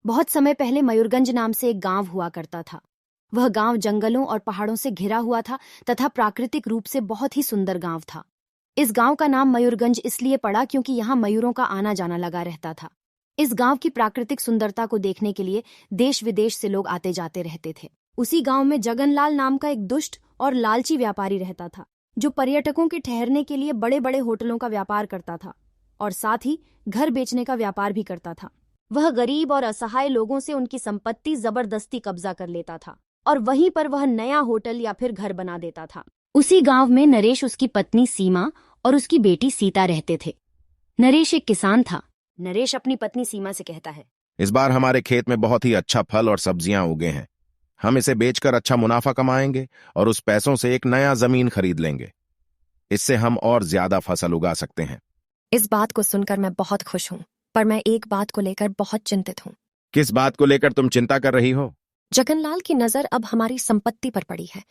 बहुत समय पहले मयूरगंज नाम से एक गांव हुआ करता था। वह गांव जंगलों और पहाड़ों से घिरा हुआ था तथा प्राकृतिक रूप से बहुत ही सुंदर गांव था। इस गांव का नाम मयूरगंज इसलिए पड़ा क्योंकि यहाँ मयूरों का आना जाना लगा रहता था। इस गांव की प्राकृतिक सुंदरता को देखने के लिए देश विदेश से लोग आते जाते रहते थे। उसी गांव में जगनलाल नाम का एक दुष्ट और लालची व्यापारी रहता था, जो पर्यटकों के ठहरने के लिए बड़े बड़े होटलों का व्यापार करता था और साथ ही घर बेचने का व्यापार भी करता था। वह गरीब और असहाय लोगों से उनकी संपत्ति जबरदस्ती कब्जा कर लेता था और वहीं पर वह नया होटल या फिर घर बना देता था। उसी गांव में नरेश, उसकी पत्नी सीमा और उसकी बेटी सीता रहते थे। नरेश एक किसान था। नरेश अपनी पत्नी सीमा से कहता है, इस बार हमारे खेत में बहुत ही अच्छा फल और सब्जियां उगे हैं। हम इसे बेचकर अच्छा मुनाफा कमाएंगे और उस पैसों से एक नया जमीन खरीद लेंगे। इससे हम और ज्यादा फसल उगा सकते हैं। इस बात को सुनकर मैं बहुत खुश हूँ, पर मैं एक बात को लेकर बहुत चिंतित हूँ। किस बात को लेकर तुम चिंता कर रही हो? जगनलाल की नजर अब हमारी संपत्ति पर पड़ी है।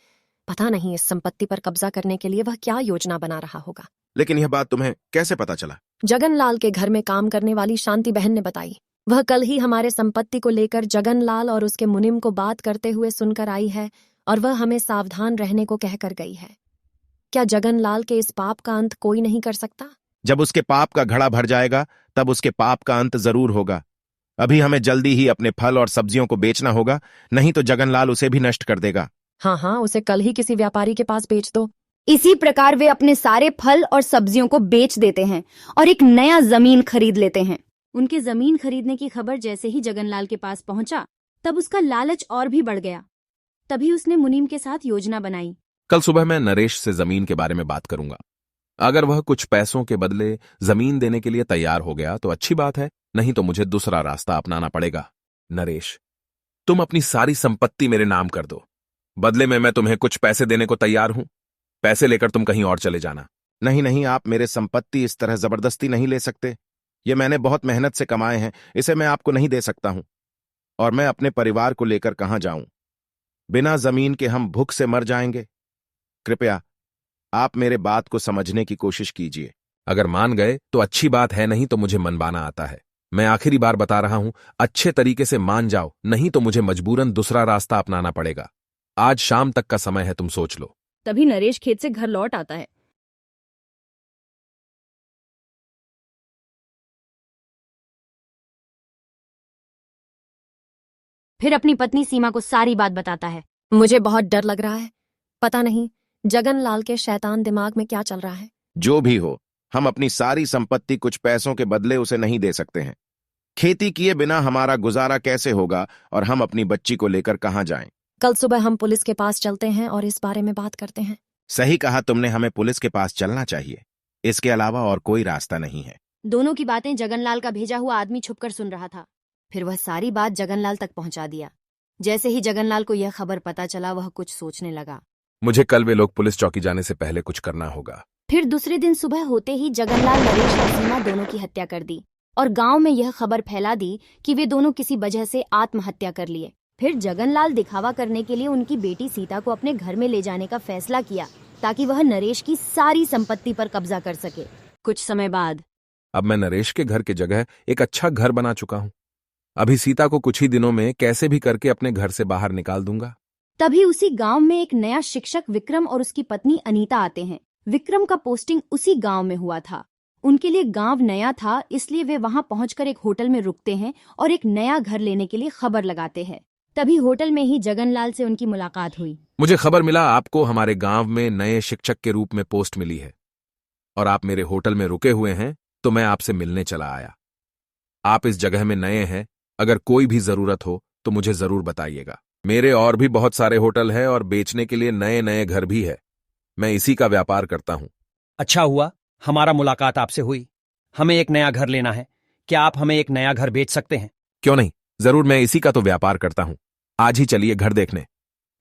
पता नहीं इस संपत्ति पर कब्जा करने के लिए वह क्या योजना बना रहा होगा। लेकिन यह बात तुम्हें कैसे पता चला? जगनलाल के घर में काम करने वाली शांति बहन ने बताई। वह कल ही हमारे संपत्ति को लेकर जगनलाल और उसके मुनिम को बात करते हुए सुनकर आई है और वह हमें सावधान रहने को कहकर गई है। क्या जगनलाल के इस पाप का अंत कोई नहीं कर सकता? जब उसके पाप का घड़ा भर जाएगा तब उसके पाप का अंत जरूर होगा। अभी हमें जल्दी ही अपने फल और सब्जियों को बेचना होगा, नहीं तो जगनलाल उसे भी नष्ट कर देगा। हाँ, उसे कल ही किसी व्यापारी के पास बेच दो। इसी प्रकार वे अपने सारे फल और सब्जियों को बेच देते हैं और एक नया जमीन खरीद लेते हैं। उनके जमीन खरीदने की खबर जैसे ही जगनलाल के पास पहुंचा, तब उसका लालच और भी बढ़ गया। तभी उसने मुनीम के साथ योजना बनाई। कल सुबह मैं नरेश से जमीन के बारे में बात करूंगा। अगर वह कुछ पैसों के बदले जमीन देने के लिए तैयार हो गया तो अच्छी बात है, नहीं तो मुझे दूसरा रास्ता अपनाना पड़ेगा। नरेश, तुम अपनी सारी संपत्ति मेरे नाम कर दो, बदले में मैं तुम्हें कुछ पैसे देने को तैयार हूं। पैसे लेकर तुम कहीं और चले जाना। नहीं, आप मेरे संपत्ति इस तरह जबरदस्ती नहीं ले सकते। ये मैंने बहुत मेहनत से कमाए हैं, इसे मैं आपको नहीं दे सकता हूं। और मैं अपने परिवार को लेकर कहां जाऊं? बिना जमीन के हम भूख से मर जाएंगे। कृपया आप मेरे बात को समझने की कोशिश कीजिए। अगर मान गए तो अच्छी बात है, नहीं तो मुझे मनवाना आता है। मैं आखिरी बार बता रहा हूं, अच्छे तरीके से मान जाओ, नहीं तो मुझे मजबूरन दूसरा रास्ता अपनाना पड़ेगा। आज शाम तक का समय है, तुम सोच लो। तभी नरेश खेत से घर लौट आता है। फिर अपनी पत्नी सीमा को सारी बात बताता है। मुझे बहुत डर लग रहा है। पता नहीं जगनलाल के शैतान दिमाग में क्या चल रहा है। जो भी हो, हम अपनी सारी संपत्ति कुछ पैसों के बदले उसे नहीं दे सकते हैं। खेती किए बिना हमारा गुजारा कैसे होगा और हम अपनी बच्ची को लेकर कहां जाएं? कल सुबह हम पुलिस के पास चलते हैं और इस बारे में बात करते हैं। सही कहा तुमने, हमें पुलिस के पास चलना चाहिए। इसके अलावा और कोई रास्ता नहीं है। दोनों की बातें जगनलाल का भेजा हुआ आदमी छुपकर सुन रहा था। फिर वह सारी बात जगनलाल तक पहुंचा दिया। जैसे ही जगनलाल को यह खबर पता चला, वह कुछ सोचने लगा। मुझे कल वे लोग पुलिस चौकी जाने से पहले कुछ करना होगा। फिर दूसरे दिन सुबह होते ही जगनलाल नरेश और सीमा दोनों की हत्या कर दी और गांव में यह खबर फैला दी कि वे दोनों किसी वजह से आत्महत्या कर लिए। फिर जगनलाल दिखावा करने के लिए उनकी बेटी सीता को अपने घर में ले जाने का फैसला किया ताकि वह नरेश की सारी संपत्ति पर कब्जा कर सके। कुछ समय बाद अब मैं नरेश के घर की जगह एक अच्छा घर बना चुका हूं। अभी सीता को कुछ ही दिनों में कैसे भी करके अपने घर से बाहर निकाल दूंगा। तभी उसी गांव में एक नया शिक्षक विक्रम और उसकी पत्नी अनीता आते हैं। विक्रम का पोस्टिंग उसी गांव में हुआ था। उनके लिए गांव नया था, इसलिए वे वहां पहुंचकर एक होटल में रुकते हैं और एक नया घर लेने के लिए खबर लगाते हैं। तभी होटल में ही जगनलाल से उनकी मुलाकात हुई। मुझे खबर मिला आपको हमारे गांव में नए शिक्षक के रूप में पोस्ट मिली है और आप मेरे होटल में रुके हुए हैं, तो मैं आपसे मिलने चला आया। आप इस जगह में नए हैं, अगर कोई भी जरूरत हो तो मुझे जरूर बताइएगा। मेरे और भी बहुत सारे होटल है और बेचने के लिए नए नए घर भी है। मैं इसी का व्यापार करता हूं। अच्छा हुआ हमारा मुलाकात आपसे हुई। हमें एक नया घर लेना है। क्या आप हमें एक नया घर बेच सकते हैं? क्यों नहीं, जरूर, मैं इसी का तो व्यापार करता हूं। आज ही चलिए घर देखने।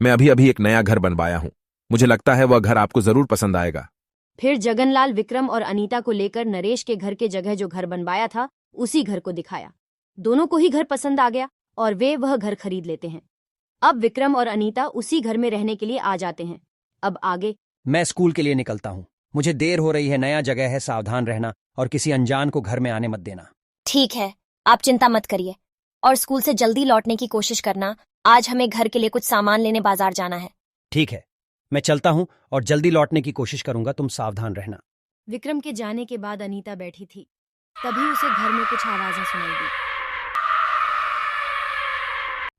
मैं अभी अभी एक नया घर बनवाया हूं। मुझे लगता है वह घर आपको जरूर पसंद आएगा। फिर जगनलाल विक्रम और अनीता को लेकर नरेश के घर के जगह जो घर बनवाया था उसी घर को दिखाया। दोनों को ही घर पसंद आ गया और वे वह घर खरीद लेते हैं। अब विक्रम और अनीता उसी घर में रहने के लिए आ जाते हैं। अब आगे मैं स्कूल के लिए निकलता हूँ। मुझे देर हो रही है, नया जगह है, सावधान रहना और किसी अनजान को घर में आने मत देना। ठीक है, आप चिंता मत करिए और स्कूल से जल्दी लौटने की कोशिश करना। आज हमें घर के लिए कुछ सामान लेने बाजार जाना है। ठीक है, मैं चलता हूँ और जल्दी लौटने की कोशिश करूंगा, तुम सावधान रहना। विक्रम के जाने के बाद अनीता बैठी थी। तभी उसे घर में कुछ आवाजें सुनाई दी।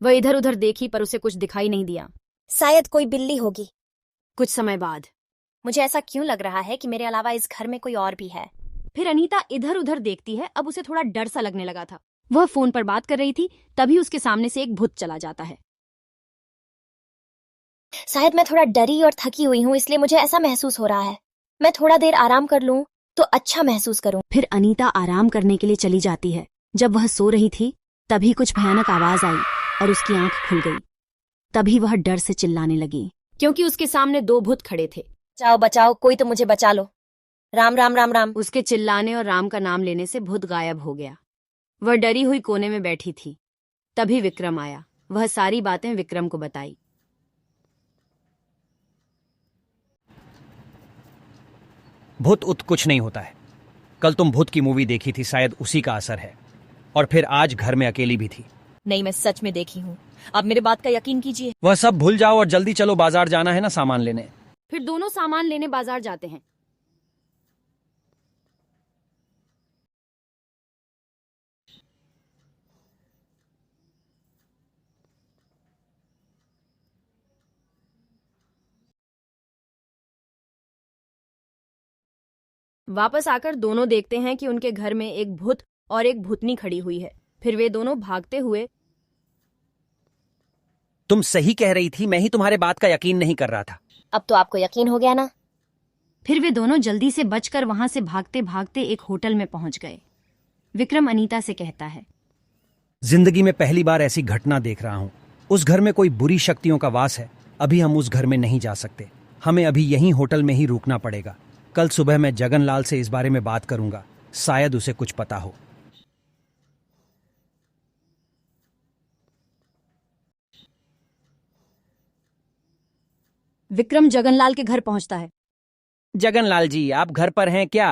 वह इधर उधर देखी पर उसे कुछ दिखाई नहीं दिया। शायद कोई बिल्ली होगी। कुछ समय बाद मुझे ऐसा क्यों लग रहा है कि मेरे अलावा इस घर में कोई और भी है। फिर अनीता इधर उधर देखती है। अब उसे थोड़ा डर सा लगने लगा था। वह फोन पर बात कर रही थी, तभी उसके सामने से एक भूत चला जाता है। शायद मैं थोड़ा डरी और थकी हुई हूँ, इसलिए मुझे ऐसा महसूस हो रहा है। मैं थोड़ा देर आराम कर लूं तो अच्छा महसूस करूं। फिर अनीता आराम करने के लिए चली जाती है। जब वह सो रही थी तभी कुछ भयानक आवाज आई और उसकी आंख खुल गई। तभी वह डर से चिल्लाने लगी क्योंकि उसके सामने दो भूत खड़े थे। बचाओ बचाओ, कोई तो मुझे बचा लो। राम राम राम राम। उसके चिल्लाने और राम का नाम लेने से भूत गायब हो गया। वह डरी हुई कोने में बैठी थी। तभी विक्रम आया। वह सारी बातें विक्रम को बताई। भूत उत कुछ नहीं होता है। कल तुम भूत की मूवी देखी थी, शायद उसी का असर है। और फिर आज घर में अकेली भी थी। नहीं, मैं सच में देखी हूँ। अब मेरे बात का यकीन कीजिए। वह सब भूल जाओ और जल्दी चलो, बाजार जाना है ना सामान लेने। फिर दोनों सामान लेने बाजार जाते हैं। वापस आकर दोनों देखते हैं कि उनके घर में एक भूत और एक भूतनी खड़ी हुई है। फिर वे दोनों भागते हुए। तुम सही कह रही थी, मैं ही तुम्हारे बात का यकीन नहीं कर रहा था। अब तो आपको यकीन हो गया ना। फिर वे दोनों जल्दी से बचकर वहां से भागते भागते एक होटल में पहुंच गए। विक्रम अनीता से कहता है, जिंदगी में पहली बार ऐसी घटना देख रहा हूं। उस घर में कोई बुरी शक्तियों का वास है। अभी हम उस घर में नहीं जा सकते। हमें अभी यहीं होटल में ही रुकना पड़ेगा। कल सुबह मैं जगनलाल से इस बारे में बात करूंगा, शायद उसे कुछ पता हो। विक्रम जगनलाल के घर पहुंचता है। जगनलाल जी, आप घर पर हैं क्या?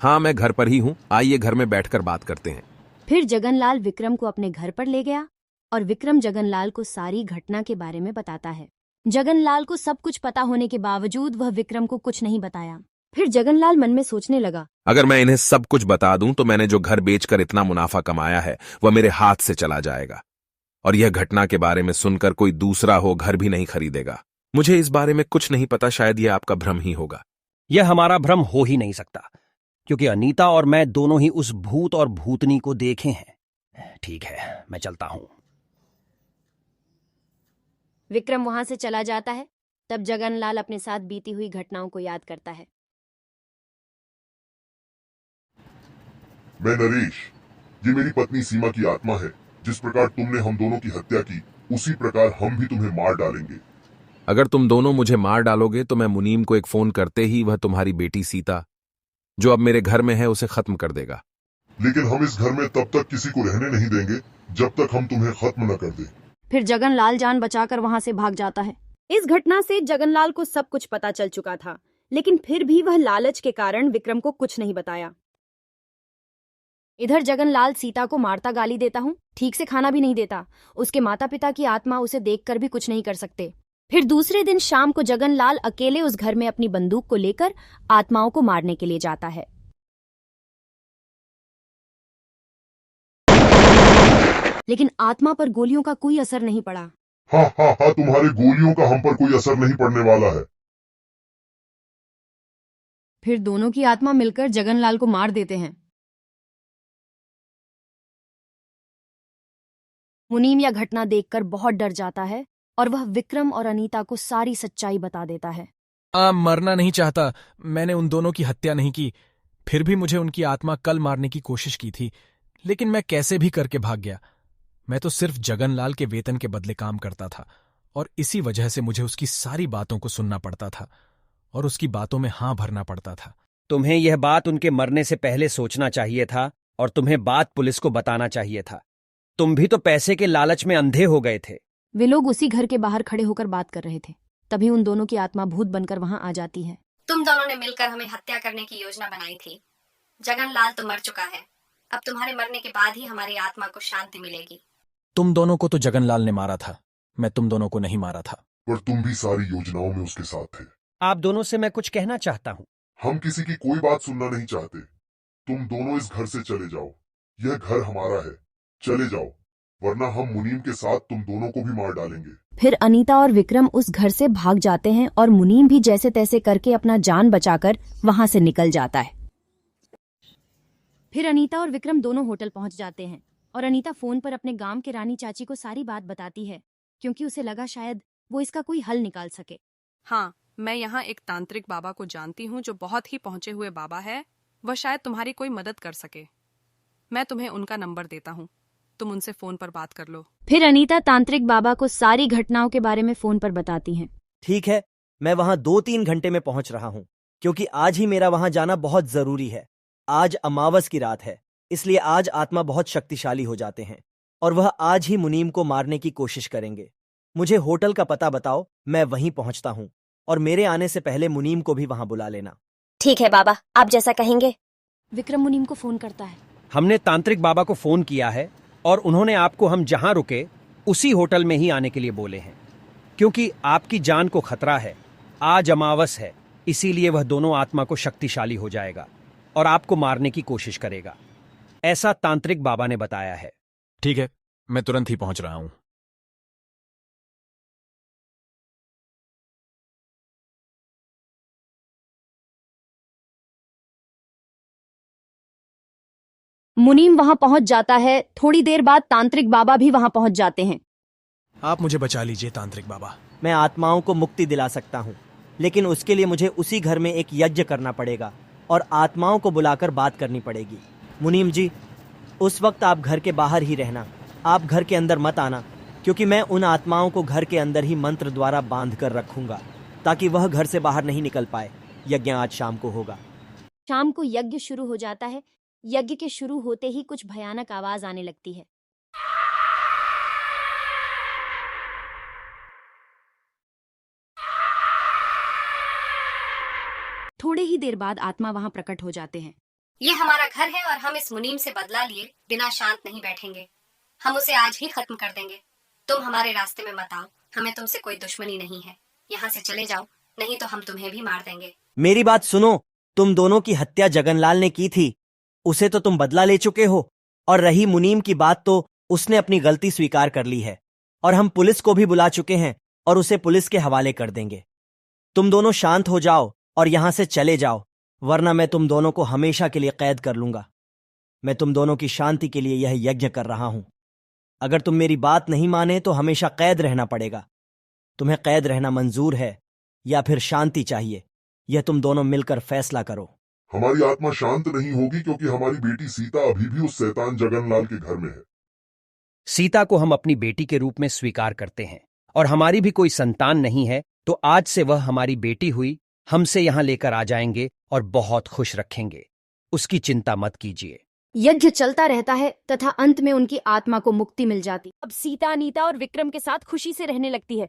हाँ, मैं घर पर ही हूँ। आइए घर में बैठकर बात करते हैं। फिर जगनलाल विक्रम को अपने घर पर ले गया और विक्रम जगनलाल को सारी घटना के बारे में बताता है। जगनलाल को सब कुछ पता होने के बावजूद वह विक्रम को कुछ नहीं बताया। फिर जगनलाल मन में सोचने लगा, अगर मैं इन्हें सब कुछ बता दूं तो मैंने जो घर बेचकर इतना मुनाफा कमाया है वह मेरे हाथ से चला जाएगा। और यह घटना के बारे में सुनकर कोई दूसरा हो घर भी नहीं खरीदेगा। मुझे इस बारे में कुछ नहीं पता, शायद यह आपका भ्रम ही होगा। यह हमारा भ्रम हो ही नहीं सकता, क्योंकि अनीता और मैं दोनों ही उस भूत और भूतनी को देखे हैं। ठीक है, मैं चलता हूं। विक्रम वहां से चला जाता है। तब जगनलाल अपने साथ बीती हुई घटनाओं को याद करता है। मैं नरेश, ये मेरी पत्नी सीमा की आत्मा है। जिस प्रकार तुमने हम दोनों की हत्या की, उसी प्रकार हम भी तुम्हें मार डालेंगे। अगर तुम दोनों मुझे मार डालोगे तो मैं मुनीम को एक फोन करते ही वह तुम्हारी बेटी सीता, जो अब मेरे घर में है, उसे खत्म कर देगा। लेकिन हम इस घर में तब तक किसी को रहने नहीं देंगे जब तक हम तुम्हें खत्म न कर दें। फिर जगनलाल जान बचाकर वहां से भाग जाता है। इस घटना से जगनलाल को सब कुछ पता चल चुका था, लेकिन फिर भी वह लालच के कारण विक्रम को कुछ नहीं बताया। इधर जगनलाल सीता को मारता गाली देता हूँ, ठीक से खाना भी नहीं देता। उसके माता पिता की आत्मा उसे देखकर भी कुछ नहीं कर सकते। फिर दूसरे दिन शाम को जगनलाल अकेले उस घर में अपनी बंदूक को लेकर आत्माओं को मारने के लिए जाता है। लेकिन आत्मा पर गोलियों का कोई असर नहीं पड़ा। हाँ हाँ हाँ, तुम्हारे गोलियों का हम पर कोई असर नहीं पड़ने वाला है। फिर दोनों की आत्मा मिलकर जगनलाल को मार देते हैं। मुनीम यह घटना देखकर बहुत डर जाता है और वह विक्रम और अनीता को सारी सच्चाई बता देता है। मरना नहीं चाहता। मैंने उन दोनों की हत्या नहीं की। फिर भी मुझे उनकी आत्मा कल मारने की कोशिश की थी, लेकिन मैं कैसे भी करके भाग गया। मैं तो सिर्फ जगनलाल के वेतन के बदले काम करता था और इसी वजह से मुझे उसकी सारी बातों को सुनना पड़ता था और उसकी बातों में हाँ भरना पड़ता था। तुम्हें यह बात उनके मरने से पहले सोचना चाहिए था और तुम्हें बात पुलिस को बताना चाहिए था। तुम भी तो पैसे के लालच में अंधे हो गए थे। वे लोग उसी घर के बाहर खड़े होकर बात कर रहे थे। तभी उन दोनों की आत्मा भूत बनकर वहां आ जाती है। तुम दोनों ने मिलकर हमें हत्या करने की योजना बनाई थी। जगनलाल तो मर चुका है। अब तुम्हारे मरने के बाद ही हमारी आत्मा को शांति मिलेगी। तुम दोनों को तो जगनलाल ने मारा था, मैं तुम दोनों को नहीं मारा था। पर तुम भी सारी योजनाओं में उसके साथ थे। आप दोनों से मैं कुछ कहना चाहता हूँ। हम किसी की कोई बात सुनना नहीं चाहते। तुम दोनों इस घर से चले जाओ। यह घर हमारा है। चले जाओ, वरना हम मुनीम के साथ तुम दोनों को भी मार डालेंगे। फिर अनीता और विक्रम उस घर से भाग जाते हैं और मुनीम भी जैसे तैसे करके अपना जान बचाकर वहां से निकल जाता है। फिर अनीता और विक्रम दोनों होटल पहुंच जाते हैं और अनीता फोन पर अपने गांव के रानी चाची को सारी बात बताती है, क्योंकि उसे लगा शायद वो इसका कोई हल निकाल सके। हाँ, मैं यहाँ एक तांत्रिक बाबा को जानती हूँ जो बहुत ही पहुंचे हुए बाबा है। वह शायद तुम्हारी कोई मदद कर सके। मैं तुम्हें उनका नंबर देता हूँ, तुम उनसे फोन पर बात कर लो। फिर अनीता तांत्रिक बाबा को सारी घटनाओं के बारे में फोन पर बताती हैं। ठीक है, मैं वहां 2-3 घंटे में पहुंच रहा हूं, क्योंकि आज ही मेरा वहां जाना बहुत जरूरी है। आज अमावस की रात है, इसलिए आज आत्मा बहुत शक्तिशाली हो जाते हैं और वह आज ही मुनीम को मारने की कोशिश करेंगे। मुझे होटल का पता बताओ, मैं वहीं पहुंचता हूं और मेरे आने से पहले मुनीम को भी वहां बुला लेना। ठीक है बाबा, आप जैसा कहेंगे। विक्रम मुनीम को फोन करता है। हमने तांत्रिक बाबा को फोन किया है और उन्होंने आपको हम जहां रुके उसी होटल में ही आने के लिए बोले हैं, क्योंकि आपकी जान को खतरा है। आज अमावस है, इसीलिए वह दोनों आत्मा को शक्तिशाली हो जाएगा और आपको मारने की कोशिश करेगा, ऐसा तांत्रिक बाबा ने बताया है। ठीक है, मैं तुरंत ही पहुंच रहा हूं। मुनीम वहां पहुंच जाता है। थोड़ी देर बाद तांत्रिक बाबा भी वहां पहुंच जाते हैं। आप मुझे बचा लीजिए तांत्रिक बाबा। मैं आत्माओं को मुक्ति दिला सकता हूं, लेकिन उसके लिए मुझे उसी घर में एक यज्ञ करना पड़ेगा और आत्माओं को बुलाकर बात करनी पड़ेगी। मुनीम जी, उस वक्त आप घर के बाहर ही रहना, आप घर के अंदर मत आना, क्योंकि मैं उन आत्माओं को घर के अंदर ही मंत्र द्वारा बांध कर रखूंगा ताकि वह घर से बाहर नहीं निकल पाए। यज्ञ आज शाम को होगा। शाम को यज्ञ शुरू हो जाता है। यज्ञ के शुरू होते ही कुछ भयानक आवाज आने लगती है। थोड़े ही देर बाद आत्मा वहां प्रकट हो जाते हैं। ये हमारा घर है और हम इस मुनीम से बदला लिए बिना शांत नहीं बैठेंगे। हम उसे आज ही खत्म कर देंगे। तुम हमारे रास्ते में मत आओ, हमें तुमसे कोई दुश्मनी नहीं है। यहाँ से चले जाओ, नहीं तो हम तुम्हें भी मार देंगे। मेरी बात सुनो, तुम दोनों की हत्या जगनलाल ने की थी, उसे तो तुम बदला ले चुके हो, और रही मुनीम की बात तो उसने अपनी गलती स्वीकार कर ली है और हम पुलिस को भी बुला चुके हैं और उसे पुलिस के हवाले कर देंगे। तुम दोनों शांत हो जाओ और यहां से चले जाओ, वरना मैं तुम दोनों को हमेशा के लिए कैद कर लूंगा। मैं तुम दोनों की शांति के लिए यह यज्ञ कर रहा हूं। अगर तुम मेरी बात नहीं माने तो हमेशा कैद रहना पड़ेगा। तुम्हें कैद रहना मंजूर है या फिर शांति चाहिए, यह तुम दोनों मिलकर फैसला करो। हमारी आत्मा शांत नहीं होगी क्योंकि हमारी बेटी सीता अभी भी उस शैतान जगनलाल के घर में है। सीता को हम अपनी बेटी के रूप में स्वीकार करते हैं और हमारी भी कोई संतान नहीं है, तो आज से वह हमारी बेटी हुई, हमसे यहां लेकर आ जाएंगे और बहुत खुश रखेंगे। उसकी चिंता मत कीजिए। यज्ञ चलता रहता है तथा अंत में उनकी आत्मा को मुक्ति मिल जाती। अब सीता, अनीता और विक्रम के साथ खुशी से रहने लगती है।